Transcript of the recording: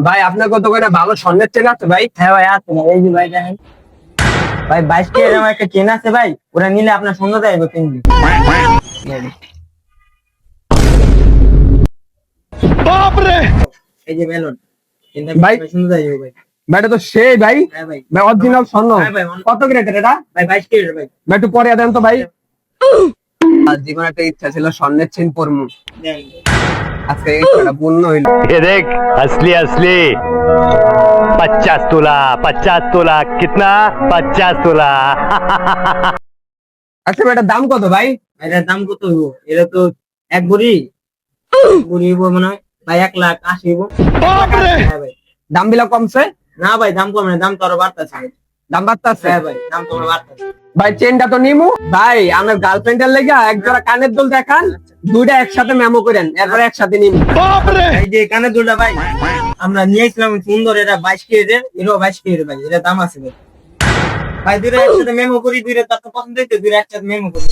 ভাই আপনার কত করে ভালো স্বর্ণের চেন আছে ভাই? হ্যাঁ ভাই আছে ভাই, এই যে ভাই দেখেন ভাই, 22 কেজির আমার একটা চেন আছে ভাই, ওরা নিলে আপনার সন্ধ্যা যাইব কিনবি। এই যে মেলন ভাই সন্ধ্যা যাইব ভাই। ভাই এটা তো সেই ভাই, হ্যাঁ ভাই, ভাই অরিজিনাল স্বর্ণ। হ্যাঁ ভাই, কত গ্রেডের এটা? ভাই 22 কেজির ভাই। ভাই একটু পরে দেন তো ভাই। আর জীবনে একটা ইচ্ছা ছিল স্বর্ণের চেন পরমু, দেন। আজকে এই ইচ্ছাটা পূর্ণ হইল। ये देख असली असली 50 तोला 50 तोला कितना 50 तोला আচ্ছা ভাই এটার দাম কত ভাই? এটার দাম কত হইব? এটা তো এক ভরি হইব মনে হয় ভাই, 1,80,000 হইব। হ্যাঁ ভাই। দাম বিলাক কমছে? না ভাই, দাম কম না, দাম তো আরো বাড়তেছে। দাম বাড়তেছে? হ্যাঁ ভাই, দাম তো আরো বাড়তেছে। ভাই চেনটা তো নিমু ভাই, আমার গার্লফ্রেন্ডের লেগে এক জোড়া কানের দুল দেখান, দুইটা একসাথে মেমো করেন, এরপরে একসাথে নিমু। এই যে কানের দুলটা ভাই আমরা নিয়েছিলাম সুন্দর, এটা 22 কেজির, এটাও 22 কেজির ভাই, এটা দাম আছে ভাই। ভাই দুইটা একসাথে মেমো করি, দুইটা তার তো পছন্দ হইতো, দুইটা একসাথে মেমো করি।